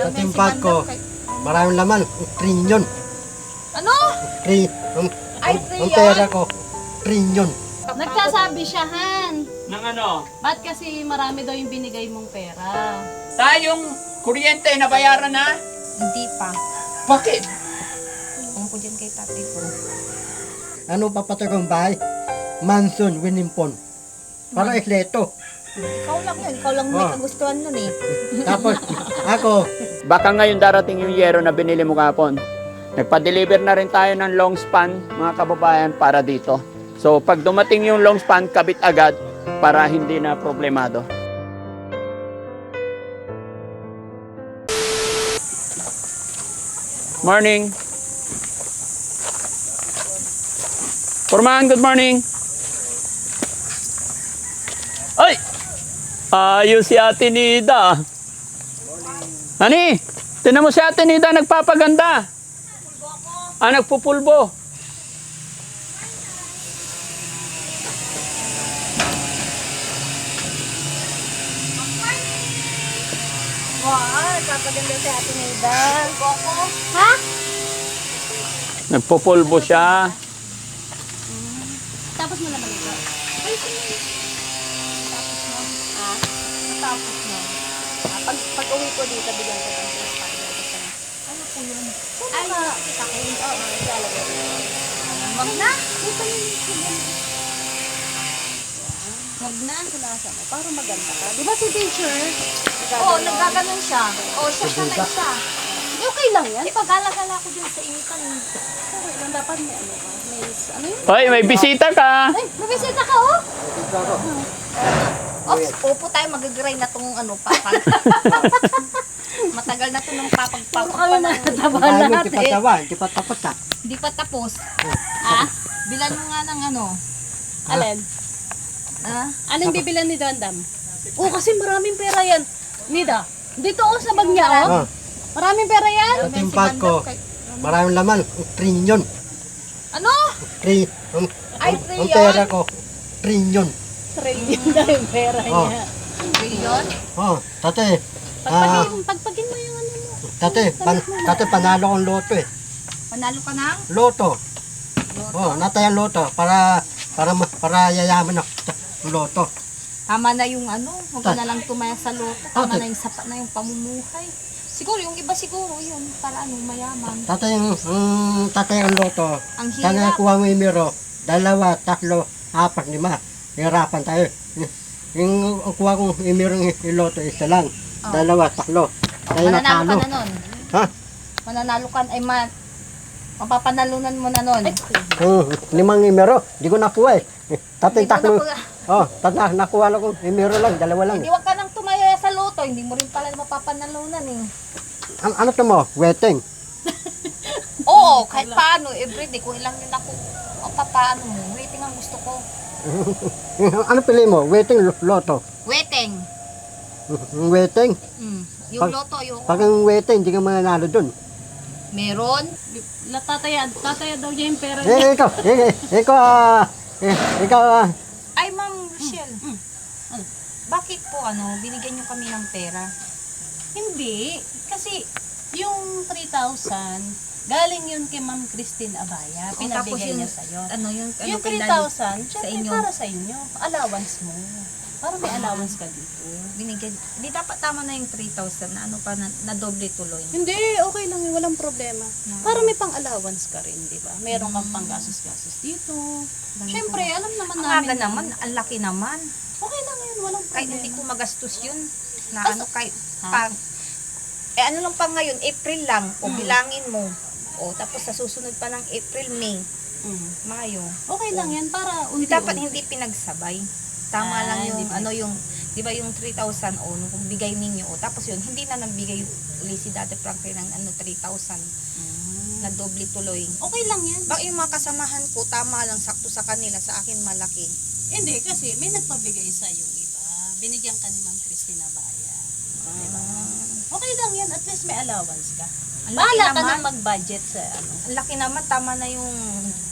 Sa May timpad ko, simandang kay... maraming laman. Trillion. Ano? Tri, Ay, ang trillion? pera ko, trillion. Nagsasabi siya, Han. Ng ano? Ba't kasi marami daw yung binigay mong pera? Tayong kuryente nabayaran na? Hindi pa. Bakit? Ang ko dyan kay tatay ko. Ano papatay kong bahay? Mansion, Winimpon. Para isleto. Ikaw lang yun. Ikaw lang may Oh. kagustuhan nun eh. Tapos, ako, Baka ngayon darating yung yero na binili mo kapon. Nagpa-deliver na rin tayo ng long span, mga kababayan, para dito. So, pag dumating yung long span, kabit agad para hindi na problemado. Morning. Forman, good morning. Ay! Ayos si Ate Nida. Ani, tinan mo si Ate Nida nagpapaganda. Nagpupulbo. Wow, kapaganda si Ate Nida. Ha? Nagpupulbo siya. Tapos mo naman ito. Tapos na. Pag uwi ko dito, bigyan ko ng ano po yun? Ay, kakain ko. Ilalagay ko. Wag na. Huwag na, sulasa mo. Para maganda ka. Di ba si teacher? Oo, nagkaganon siya. Oo, siya sanay siya. Hindi, okay lang yan. Pag-alagala ko dyan sa initan. Okay lang, dapat may ano ka. May, ano yun? Hoy, may bisita ka. Ay, may bisita ka, oh. Oops, upo tayo, mag-gray na tong ano, papag. Matagal na to nung papag-papag pa Kami na. natatawa bahay mo, di natin. pa tawa, di pa tapos ha. Hindi pa tapos. Ah, bilan mo nga ng ano. Alin? Ah, Anong bibilan ni Dandam? Oh, kasi maraming pera yan. Nida, dito oh, sa bag niya, oh. Oh, Maraming pera yan. sa timpad ko, maraming laman. Trillion. ano? Tri, Ay, ang trillion? pera ko, trillion. Trillion na yung pera Oh. niya. Bilyon? Oh, tate, Pagpagin mo yung ano mo. tate panalo kong loto eh. Panalo ka ng? Loto. Oh, natay ang loto para yayaman ako sa loto. Tama na yung ano, huwag ka na lang tumaya sa loto. Tama Okay. na yung sapat na yung pamumuhay. Siguro, yung iba siguro yun, para ano, mayaman. Tatay ang loto. Ang Sana hirap. kuha mo yung miro. 2, 3, 4, 5. Hirapan tayo. Yung kuha kong yung miro yung loto, isa lang. Oh. 2, 3. Tayo Mananalo ka natalo. na nun. Ha? Mananalo ka, ay mapapanalunan mo na nun. 5 yung miro. Di ko nakuha eh. Tatay Hindi mo taklo. nakuha. Oh, nakuha lang kong yung miro lang. 2 lang. Hindi, wag ka nang tumaya sa loto. Hindi mo rin pala mapapanalunan eh. Ano to mo? Wedding. Oo, kahit paano, everyday, kung ilang yun ako, o papaano mo, waiting ang gusto ko. Ano pili mo? Wedding loto. Waiting. Wedding. Yung Pag- loto, yung Pag ang wedding, hindi ka mananalo dun. meron. Tataya daw niya yung pera niya. Ikaw, Ay, Ma'am Michelle, bakit po binigyan niyo kami ng pera? Hindi. Kasi yung 3,000, galing yun kay Ma'am Christine Abaya. Tapos Pinabigay yung- niya sa'yo. Yung Yung kay 3,000, Sa syempre inyo. para sa inyo. Allowance mo. Para may allowance ka dito. binigyan, di dapat tama na yung 3,000 na na doble tuloy. Hindi, okay lang yun. Walang problema. Para may pang-allowance ka rin, di ba? Meron kang pang-gasos-gasos dito. Syempre, alam naman Ang namin. aga naman, ang laki naman. Okay lang yun. Walang Kahit problema. hindi ko magastos yun. Na As- ano, kahit Ha? pang, ano lang pa ngayon, April lang, o bilangin mo. O tapos sa susunod pa ng April, May, Mm. Mayo. Okay lang yan. Para Hindi unti-unti. dapat hindi pinagsabay. Tama lang yung hindi yung 'di ba yung 3,000 o nung bigay ninyo o tapos yun hindi na nagbigay uli si Dati Frankie ng 3,000 na doble tuloy. Okay lang yan. Baka yung mga kasamahan ko tama lang sakto sa kanila, sa akin malaki. Hindi, kasi may nagpabigay sa yung iba. Binigyan ka ni Ma'am Christina Baya. Diba? Okay lang yan. At least may allowance ka. Ang laki Bahala ka naman. na mag-budget sa ano. Ang laki naman, tama na yung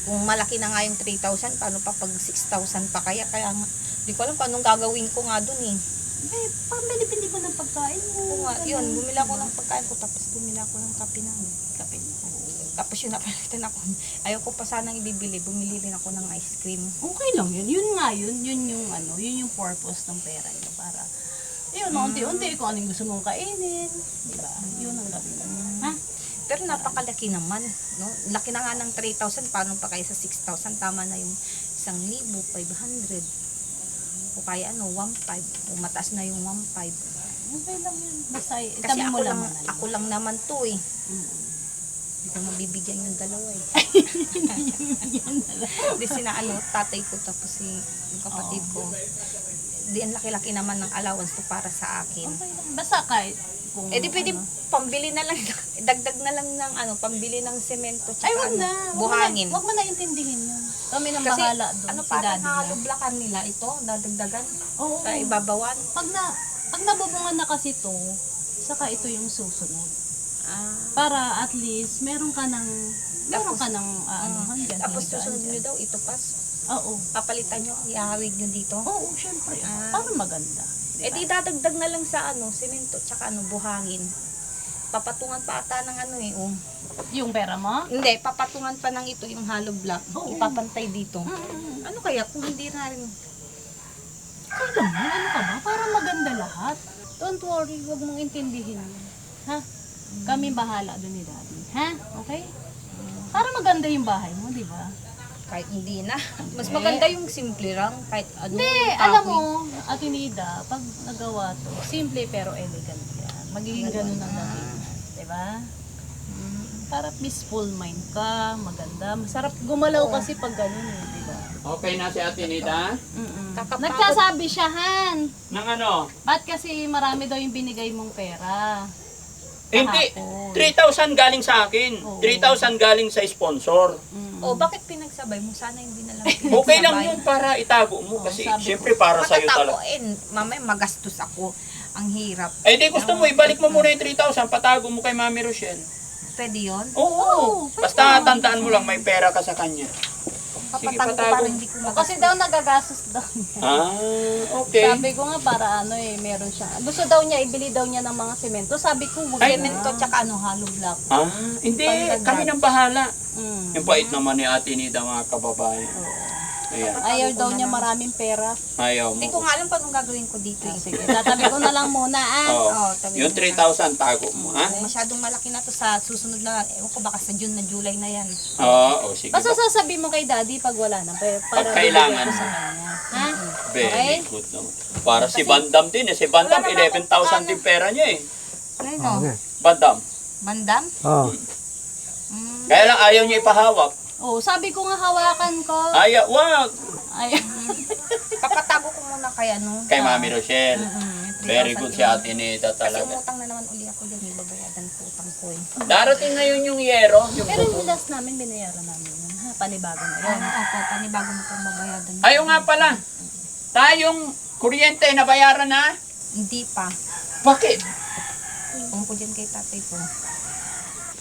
kung malaki na nga yung 3,000, paano pa pag 6,000 pa kaya nga, di ko alam kung anong gagawin ko nga dun eh. Pambili-bili mo ng pagkain mo. Oo nga, yun, bumila ako ng pagkain ko, tapos bumila ako ng kape namin. Kape mo. Tapos yun, napalitan ako. Ayaw ko pa sanang ibibili, bumili rin ako ng ice cream. Okay lang yun. Yun nga yun. Yun yung ano, yun yung purpose ng pera nyo para yun, unti-unti kung anong gusto mong kainin. Diba? Yun ang gawin mo. Ha? Pero napakalaki naman, no? Laki na nga ng 3,000, paano pa kayo sa 6,000? Tama na yung 1,500. O kaya 1,500. O mataas na yung 1,500. Okay lang yun. Basta Kasi itabi mo lang. ako lang naman to eh. Hindi ko mabibigyan yung dalawa eh. Hindi tatay ko tapos yung kapatid ko. Di ang laki-laki naman ng allowance to para sa akin. Okay lang. Basta kahit kung Eh di pwede pambili na lang, dagdag na lang ng pambili ng semento tsaka ay, wag na. buhangin. Wag mo na intindihin yun. Kami nang Kasi bahala doon. ano Si pa, daddy na. nakalublakan nila ito, dadagdagan Oo. sa ibabawan. Pag nabubungan na kasi to, saka ito yung susunod. Para at least meron ka ng anuhan dyan. Tapos higaan susunod dyan. nyo daw, ito pas. Oo. Papalitan nyo, ihawig nyo dito. Oo, syempre. Para maganda. Eh di dadagdag na lang sa semento tsaka buhangin. Papatungan pa ata ng Yung pera mo? Hindi, papatungan pa ng ito yung hollow block. Oo. Ipapantay dito. Ano kaya kung hindi na rin? Kaya naman, ano ka ba? Para maganda lahat. Don't worry, wag mong intindihin yun. Ha? Kami bahala doon ni daddy. Ha? Okay? Para maganda yung bahay mo, di ba? Kahit hindi na. Mas maganda yung simple lang. Kahit Hindi, yung alam kahoy. mo, Atinida, pag nagawa to, simple pero elegant yan. Magiging ganun ang dating. Diba? Para peaceful mind ka, maganda. Masarap gumalaw kasi pag ganun eh, diba? Okay na si Ate Nita? Kakapagod. Nagsasabi siya, Han. Nang ano? Ba't kasi marami daw yung binigay mong pera? Hindi. Kahapon. 3,000 galing sa akin. Oo. 3,000 galing sa sponsor. O bakit pinagsabay mo? Sana hindi na lang Okay lang yun para itago mo. Oo, Kasi sabi ko. siyempre para sa'yo talaga. Mamaya magastos ako. Ang hirap. Eh di gusto mo, ibalik mo muna yung 3,000, patago mo kay Mami Rochelle. Pwede yun? Oo. pwede Basta naman. tandaan mo lang, may pera ka sa kanya. Sige, Kapatago ko patago. para hindi ko magastos. Kasi daw nagagastos daw niya. Ah, okay. Sabi ko nga para meron siya. Gusto daw niya, ibili daw niya ng mga semento. Sabi ko, wag Ay, na. Semento tsaka hollow block. Ah, hindi. Kami nang bahala. Mm. Yung bait naman ni Ate Nida, mga kababayan. Ayan. Ayaw daw niya maraming pera. Ayaw Hindi mo. ko nga alam kung anong gagawin ko dito. Sige, tatabi ko na lang muna Oo. tabi Yung mo na. 3,000 tago mo, ha? Masyadong malaki na to sa susunod na, ewan ko baka sa June na July na yan. Oo, sige. Basta sasabi mo kay daddy pag wala na. Para Pag kailangan. bibigyan ko sa kanya. Ha? Very Okay? good naman. Para si Bandam din eh. Si Bandam, Wala naman 11,000 din pera niya eh. Ano? Bandam. Bandam? Oo. Kaya lang ayaw niya ipahawak. Oh, sabi ko nga hawakan ko. Ayaw, wag. Ayaw. Papatago ko muna kay Kay Mami Rochelle. Very good si Ate Nita Kasi talaga. umutang na naman uli ako dyan, ibabayadan ko utang ko eh. Darating ngayon yung yero. Yung Pero yung last namin, binayaran namin yun. Ha? Panibago na yun. Opo, panibago mo itong babayadan. Ayaw nga pala. Tayong kuryente nabayaran na. Hindi pa. Bakit? Kung ko dyan kay tatay ko.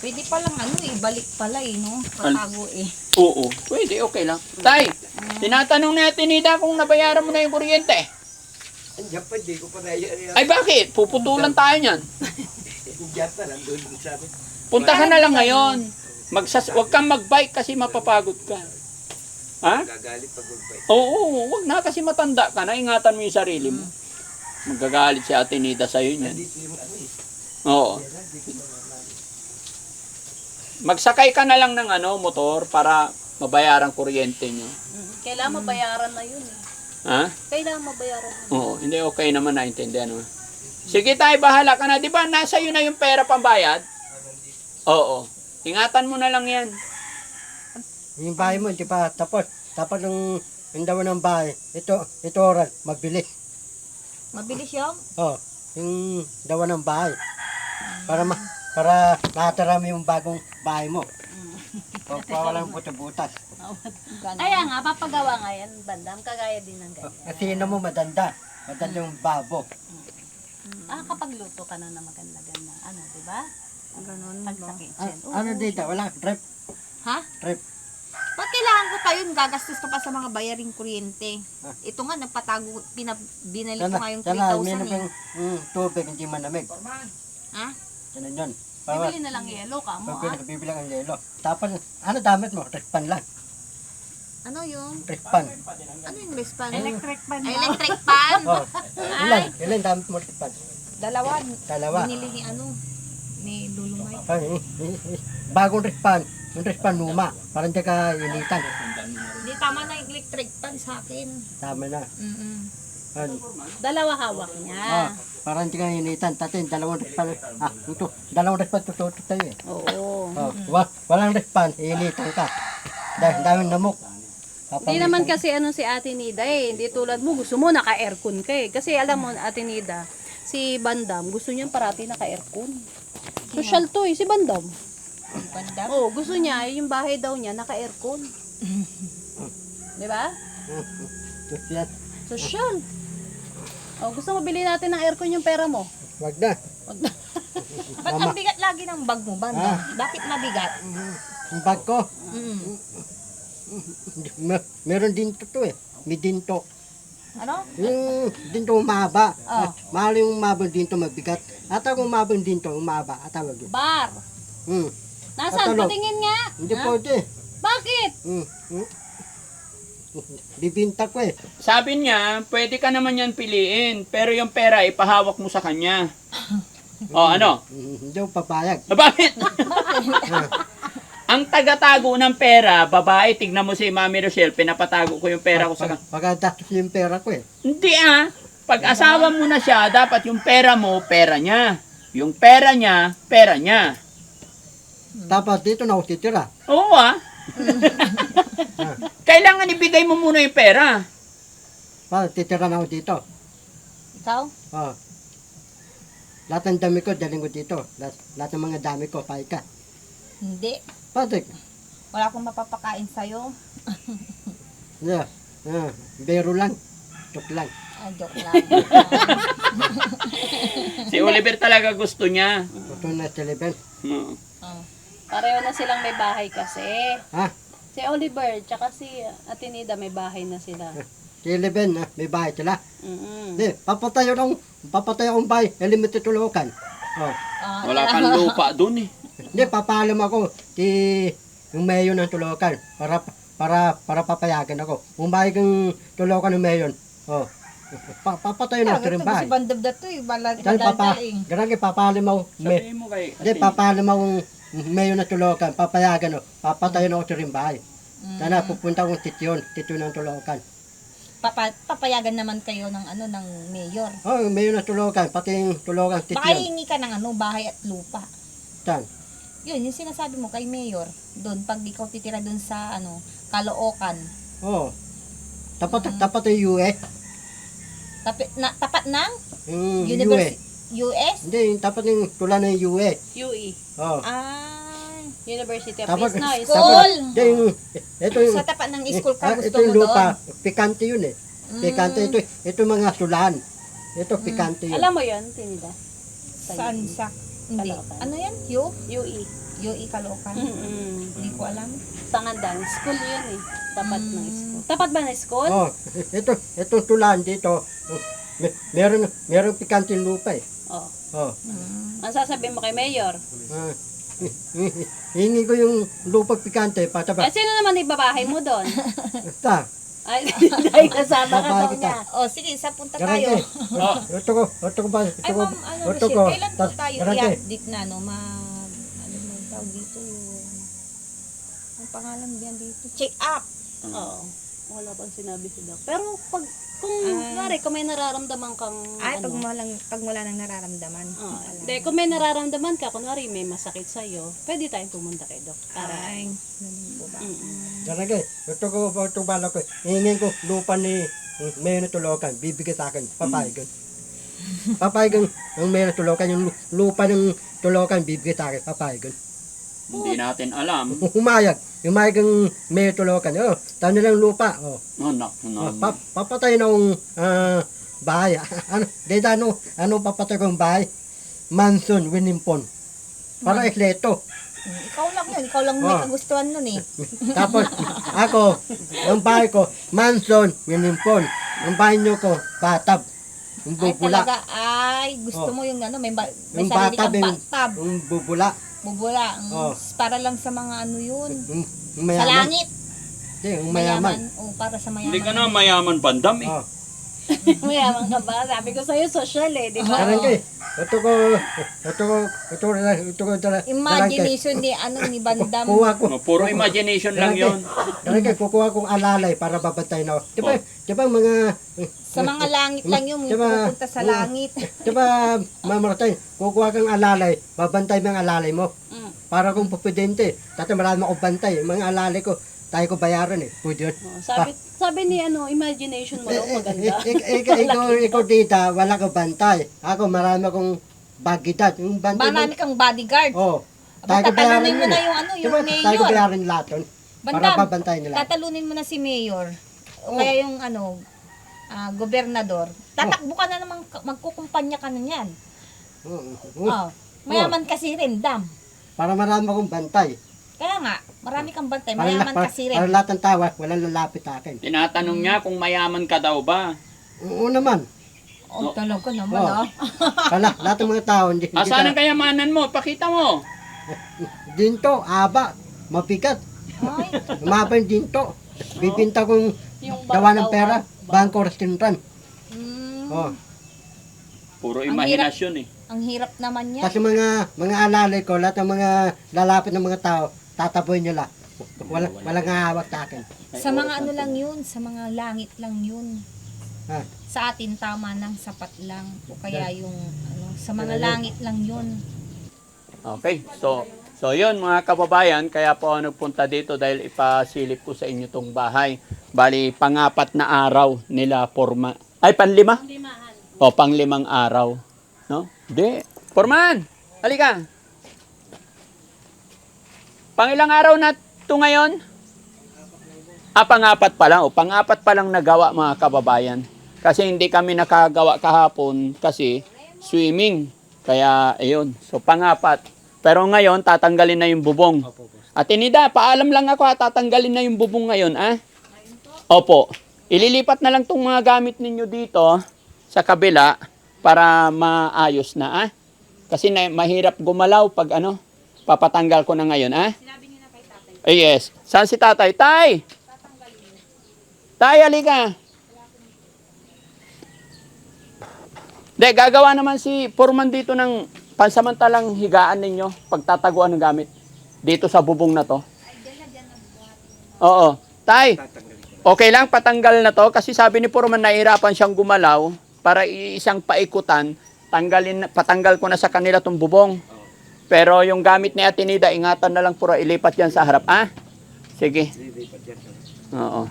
Pwede palang balik pala no? Patago eh. Oo, pwede, okay lang. Tay, tinatanong natin Nita kung nabayaran mo na yung kuryente. Andiyan pa, di ko pa naiyan. Ay bakit? Puputulan tayo niyan. Andiyan pa, nandun sa amin. Punta ka na lang ngayon. Huwag kang mag-bike kasi mapapagod ka. Ha? Gagalit pag goodbye. Oo, wag na kasi matanda ka na. Ingatan mo yung sarili mo. Magagalit si Ate Nita sa'yo niyan. Dito yung Oo. Magsakay ka na lang ng motor para mabayaran kuryente nyo. Kailangan mabayaran na yun eh. Ha? Kailangan mabayaran na. Oo, hindi okay naman, naintindihan mo. Sige tayo, bahala ka na. Di ba, nasa iyo na yung pera pambayad? Oo. Ingatan mo na lang yan. Yung bahay mo, di pa tapos. Tapos yung daw ng bahay, ito oras, mabilis. Mabilis yan? Oh, yung dawa ng bahay. Para matarami yung bagong bahay mo. Para walang butas-butas. Kaya nga, papagawa nga yan, bandam. Kagaya din ng ganyan. Kasi yun mo madanda. Madanda yung babo. Kapag luto ka na maganda-ganda. Di ba? Ganun. Pag sa kitchen. Oo. Ano dito? Wala rep. Ha? Rep. Pag kailangan ko pa yun, gagastos ko pa sa mga bayaring kuryente. Ito nga, nagpatago, binalik ko nga yung 3,000 meron eh. kang tubig, hindi malamig. Ha? Yan yun. Bibili na lang yelo ka mo, ah. Bibilang ang yelo. Tapos, ano damit mo? Respan lang. Ano yung? Respan. Ano yung wristband? Electric pan mo. Electric pan? Oh, ilan damit mo respan? Dalawa. Dalawa. Binili ni ano, ni Lulumay. Bagong respan. Yung respan luma. Parang di ka initan. Hindi, tama na yung electric pan sa akin. Tama na. Ano? Dalawa hawak niya. Parang di ka initan. Tatin, dalawang respan. Ito. Dalawang respan tututot tayo eh. Oo. Walang respan, initan ka. Dahil daming namok. Hindi naman kasi ano si Ate Nida eh. Hindi tulad mo, gusto mo naka-aircon ka eh. Kasi alam mo, Ate Nida, si Bandam, gusto niya parati naka-aircon. Social to eh, si Bandam. Banda. Oh, gusto niya, yung bahay daw niya, naka-aircon. Di ba? Yan. Social. Oh, gusto mo bilhin natin ng aircon yung pera mo? Wag na. Ba't ang bigat lagi ng bag mo, Banda? Bakit mabigat? Yung bag ko, meron dinto to eh. May dinto. Ano? Yung dinto umaba. Oh. Mahal yung umabang dinto mabigat. At ang umabang dinto umaba. At tawag yun. Bar. Nasaan? Patulog. Patingin nga. Hindi pwede. Bakit? Bibinta ko eh. Sabi niya, pwede ka naman yan piliin, pero yung pera ipahawak mo sa kanya. O ano? Hindi ko papayag. Bakit? Ang tagatago ng pera, babae, tignan mo si Mami Rochelle, pinapatago ko yung pera ko sa kanya. Pagkadatos yung pera ko eh. Hindi ah. Pag asawa mo na siya, dapat yung pera mo, pera niya. Yung pera niya, pera niya. Tapos dito na ako titira. Oo ah. Kailangan ibigay mo muna yung pera. Titira na ako dito. Ikaw? Oh. Lahat ng dami ko, daling ko dito. Lahat ng mga dami ko, pahay ka. Hindi. Patik. Wala akong mapapakain sa'yo. Yeah. Bero lang. Joke lang. Joke lang. Si Oliver talaga gusto niya. Ito na telepen. Pareho na silang may bahay kasi. Ha? Si Oliver, tsaka si Ate Nida may bahay na sila. Telepen, may bahay sila. Mm-mm. Hindi, papatay akong bahay. Limited tulokan. Oh. Wala kang lupa dun eh. Hindi, papalam ako yung mayor ng tulokan para papayagan ako. Kung bahay kang tulokan ng mayor, oh. Papatay na ito rin bahay. Si Bandab na to eh. Dahil garang papalam ako. Sabihin mo kay Hindi, papalam ako mayor ng tulokan. Papayagan ako. Papatay na ako ito rin bahay. Sana pupunta akong tityon ng tulokan. Papayagan naman kayo ng ano ng mayor. Oh, mayor ng tulokan, pati yung tulokan Baka tityon. hingi ka ng ano, bahay at lupa. Saan? Yun, yung sinasabi mo kay mayor. Doon, pag ikaw titira doon sa ano, Caloocan. Oh. Tapat yung UE. Tapat ng Yung UE. University US? Hindi, yung tapat yung tula ng UE. UE. Oh. University of Tapos, Illinois. School! Hindi, ito yung, Sa tapat ng school ka, gusto ito yung mo doon? lupa. Pikante yun eh. Pikante ito mga tulan. Ito pikante yun. Alam mo yun, Tinida? Saan sa? Hindi. Caloocan. Ano yan? UE. UE Caloocan? Hindi ko alam. Sangandan. School yun eh. Tapat ng school. Tapat ba ng school? Oh, ito tulan dito. Meron pikante yung lupa eh. Oh. Oh. Ang sasabihin mo kay Mayor? Hingi ko yung lupa pikante pataba. Sino naman ibabahay mo doon? Ta. Ay, dahil kasama ka Babae daw kita. niya. Oh, sige, sa punta Garante. tayo. Ito ko ba? Ay, ma'am, ano, Rochelle, kailan po tayo i-update na, no? Ano mo yung tawag dito yung... Ang pangalan diyan dito? Check up! Oo. Wala pang sinabi si Doc. Pero kung may nararamdaman kang Ay, ano, pag wala nang nararamdaman. Hindi, kung may nararamdaman ka, kunwari may masakit sa'yo, pwede tayong pumunta kay Doc. Ay, ganun po ba? Garante. Ito bala ko. Hingin ko lupa ni Mayor na Tulokan. Bibigay sa akin. Papayagan. Papayagan ang Mayor na Tulokan. Yung lupa ng Tulokan bibigay sa akin. Papayagan. Hindi natin alam. Humayag. Humayag ang Mayor Tulokan. Oh, tayo nilang lupa. Oh. Anak na. Papatay na akong bahay. Ano papatay kong bahay? Mansion, Winimpon. Para ekleto. Ikaw lang yun. Ikaw lang may Oh. kagustuhan nun eh. Tapos, ako, ang bahay ko, mansion, minimpon. Ang bahay nyo ko, batab. Yung Ay bubula. talaga, ay gusto Oh. mo yung ano, may Yung sarili batab, kang bathtub. yung bubula. Bubula. Oh. Para lang sa mga ano yun. Yung Sa mayaman. langit. Hindi, yung mayaman. Oh, para sa mayaman. Hindi ka na mayaman bandam eh. Oh. Mayaman ka ba? Sabi ko sa'yo, social eh, di ba? Karang kay, ito ko, Imagination ni ano ni Bandam. kukuha ko. Puro imagination lang yon. Karang kay, kukuha kong alalay para babantay na. Di ba, Oh. di ba mga, Sa mga langit lang yung Diba? pupunta sa langit. di ba, mamartay, kukuha kang alalay, babantay mo ang alalay mo. Mm. Para kung pupidente, dati marami akong bantay, mga alalay ko, tayo ko bayaran eh. Pwede yun. Oh, sabi ni imagination mo daw maganda. Ikaw dita, wala ko bantay. Ako, marami akong bagidad. Yung bantay Marami kang bodyguard. Oh. Aba, Tayo ko bayaran tatalunin mo yun na eh. yung ano, yung Diba, tayo ko mayor. bayaran lahat yun. Para Bandam, babantay nila. tatalunin mo na si mayor. O Oh. kaya yung ano, gobernador. Tatakbo ka na naman, magkukumpanya ka na yan. Oh. Mayaman kasi rin, Dam. Para marami akong bantay. Kaya nga, marami kang bantay, Para, mayaman para, kasi para rin. lahat ng tawa, walang lalapit sa akin. Tinatanong niya kung mayaman ka daw ba. Oo naman. Oh, talaga naman Oh. ah. Lahat ng mga tao, hindi Asan ang kayamanan mo? Pakita mo. dinto, aba, mabigat. Ay, Umaba yung dinto. Bibinta kong Yung gawa ng daw, pera, bangko restaurant. Oh. Puro Ang imahinasyon eh. ang hirap naman yan. Kasi mga alalay ko, lahat ng mga lalapit ng mga tao, tataboy nila. Walang hahawak sa akin. Sa mga ano lang yun, sa mga langit lang yun. Ha? Sa atin tama ng sapat lang. O kaya yung ano, sa mga langit lang yun. Okay, so yun mga kababayan, kaya po ako nagpunta dito dahil ipasilip ko sa inyo tong bahay. Bali, pangapat na araw nila forma. Ay, panlima? Limahan. O, panglimang araw. No? Hindi. Forman! Halika! Pangilang araw na ito ngayon? Pangapat pa lang. O, pangapat pa lang nagawa mga kababayan. Kasi hindi kami nakagawa kahapon kasi swimming. Kaya, ayun. So, pangapat. Pero ngayon, tatanggalin na yung bubong. At Tinida, paalam lang ako tatanggalin na yung bubong ngayon, Opo. Ililipat na lang tong mga gamit ninyo dito sa kabila para maayos na, Kasi mahirap gumalaw pag papatanggal ko na ngayon, Sinabi niyo na kay tatay. Yes. Saan si tatay? Tay! Tay, halika. De, gagawa naman si Foreman dito ng pansamantalang higaan ninyo pagtataguan ng gamit dito sa bubong na to. Oo. Tay, okay lang patanggal na to kasi sabi ni Foreman nahihirapan siyang gumalaw para isang paikutan, patanggal ko na sa kanila tong bubong. Pero yung gamit ni Atenida, ingatan na lang puro ilipat yan sa harap, Sige. Oo.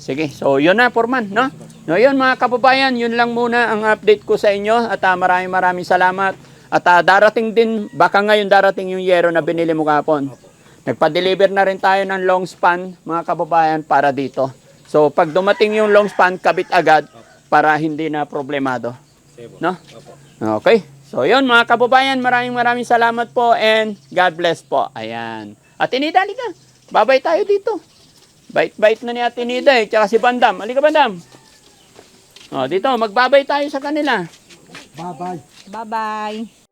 Sige, so yun na, Foreman, no? No, yun mga kababayan, yun lang muna ang update ko sa inyo at maraming salamat. At darating din, baka ngayon darating yung yero na binili mo kahapon. Nagpa-deliver na rin tayo ng long span, mga kababayan, para dito. So, pag dumating yung long span, kabit agad para hindi na problemado. No? Okay. So, yun mga kababayan, maraming salamat po and God bless po. Ayan. Atenida, halika. Babay tayo dito. Bait-bait na ni Atenida tsaka si Bandam. Halika, Bandam. Dito, magbabay tayo sa kanila. Bye-bye. Bye-bye.